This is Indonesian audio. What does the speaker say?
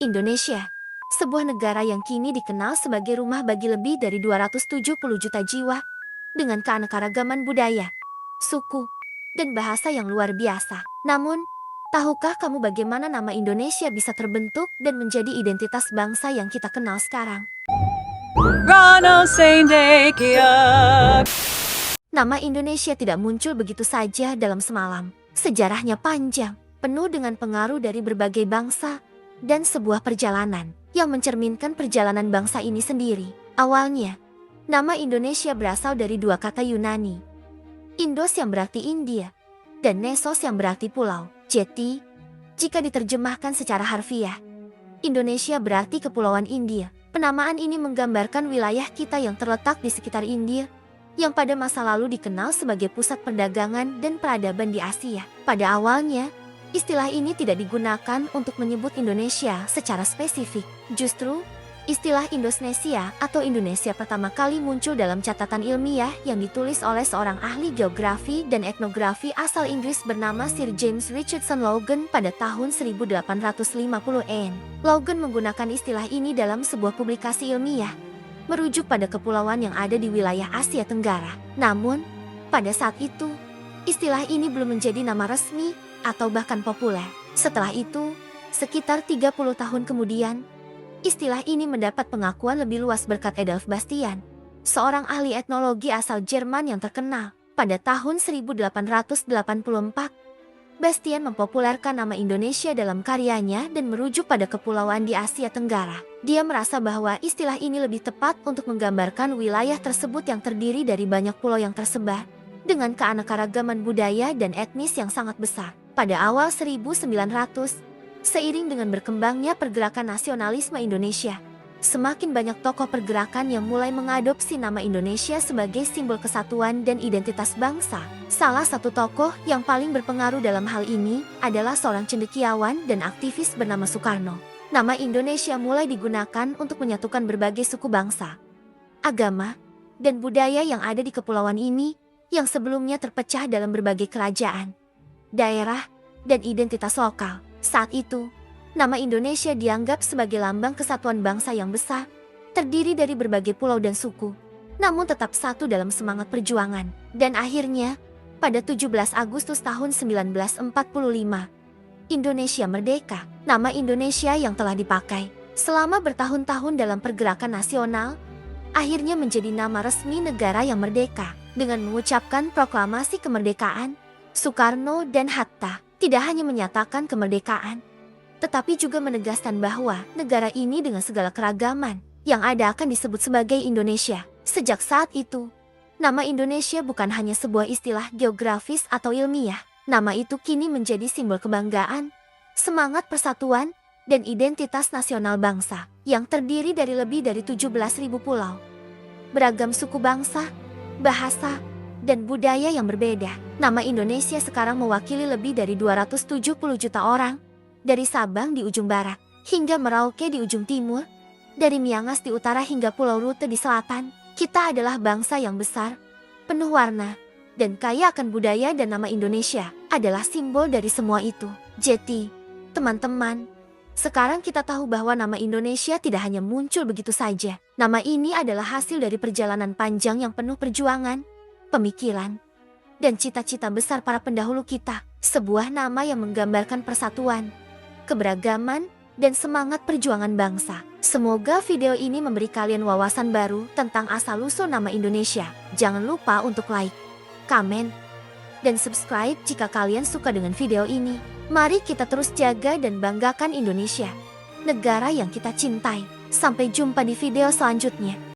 Indonesia, sebuah negara yang kini dikenal sebagai rumah bagi lebih dari 270 juta jiwa, dengan keanekaragaman budaya, suku, dan bahasa yang luar biasa. Namun, tahukah kamu bagaimana nama Indonesia bisa terbentuk dan menjadi identitas bangsa yang kita kenal sekarang? Rano Sendekia. Nama Indonesia tidak muncul begitu saja dalam semalam. Sejarahnya panjang, penuh dengan pengaruh dari berbagai bangsa, dan sebuah perjalanan yang mencerminkan perjalanan bangsa ini sendiri. Awalnya, nama Indonesia berasal dari dua kata Yunani. Indos yang berarti India, dan Nesos yang berarti pulau. Jadi, jika diterjemahkan secara harfiah, Indonesia berarti Kepulauan India. Penamaan ini menggambarkan wilayah kita yang terletak di sekitar India, yang pada masa lalu dikenal sebagai pusat perdagangan dan peradaban di Asia. Pada awalnya, istilah ini tidak digunakan untuk menyebut Indonesia secara spesifik. Justru, istilah Indonesia atau Indonesia pertama kali muncul dalam catatan ilmiah yang ditulis oleh seorang ahli geografi dan etnografi asal Inggris bernama Sir James Richardson Logan pada tahun 1850-an. Logan menggunakan istilah ini dalam sebuah publikasi ilmiah, merujuk pada kepulauan yang ada di wilayah Asia Tenggara. Namun, pada saat itu, istilah ini belum menjadi nama resmi atau bahkan populer. Setelah itu, sekitar 30 tahun kemudian, istilah ini mendapat pengakuan lebih luas berkat Adolf Bastian, seorang ahli etnologi asal Jerman yang terkenal. Pada tahun 1884, Bastian mempopulerkan nama Indonesia dalam karyanya dan merujuk pada kepulauan di Asia Tenggara. Dia merasa bahwa istilah ini lebih tepat untuk menggambarkan wilayah tersebut yang terdiri dari banyak pulau yang tersebar, dengan keanekaragaman budaya dan etnis yang sangat besar. Pada awal 1900, seiring dengan berkembangnya pergerakan nasionalisme Indonesia, semakin banyak tokoh pergerakan yang mulai mengadopsi nama Indonesia sebagai simbol kesatuan dan identitas bangsa. Salah satu tokoh yang paling berpengaruh dalam hal ini adalah seorang cendekiawan dan aktivis bernama Soekarno. Nama Indonesia mulai digunakan untuk menyatukan berbagai suku bangsa, agama, dan budaya yang ada di kepulauan ini, yang sebelumnya terpecah dalam berbagai kerajaan, daerah, dan identitas lokal. Saat itu, nama Indonesia dianggap sebagai lambang kesatuan bangsa yang besar, terdiri dari berbagai pulau dan suku, namun tetap satu dalam semangat perjuangan. Dan akhirnya, pada 17 Agustus tahun 1945, Indonesia merdeka. Nama Indonesia yang telah dipakai selama bertahun-tahun dalam pergerakan nasional, akhirnya menjadi nama resmi negara yang merdeka. Dengan mengucapkan proklamasi kemerdekaan, Soekarno dan Hatta tidak hanya menyatakan kemerdekaan, tetapi juga menegaskan bahwa negara ini dengan segala keragaman yang ada akan disebut sebagai Indonesia. Sejak saat itu, nama Indonesia bukan hanya sebuah istilah geografis atau ilmiah. Nama itu kini menjadi simbol kebanggaan, semangat persatuan, dan identitas nasional bangsa yang terdiri dari lebih dari 17.000 pulau, beragam suku bangsa, bahasa, dan budaya yang berbeda. Nama Indonesia sekarang mewakili lebih dari 270 juta orang, dari Sabang di ujung barat hingga Merauke di ujung timur, dari Miangas di utara hingga Pulau Rute di selatan. Kita adalah bangsa yang besar, penuh warna, dan kaya akan budaya, dan nama Indonesia adalah simbol dari semua itu. Jadi, teman-teman, sekarang kita tahu bahwa nama Indonesia tidak hanya muncul begitu saja. Nama ini adalah hasil dari perjalanan panjang yang penuh perjuangan, pemikiran, dan cita-cita besar para pendahulu kita. Sebuah nama yang menggambarkan persatuan, keberagaman, dan semangat perjuangan bangsa. Semoga video ini memberi kalian wawasan baru tentang asal-usul nama Indonesia. Jangan lupa untuk like, komen, dan subscribe jika kalian suka dengan video ini. Mari kita terus jaga dan banggakan Indonesia, negara yang kita cintai. Sampai jumpa di video selanjutnya.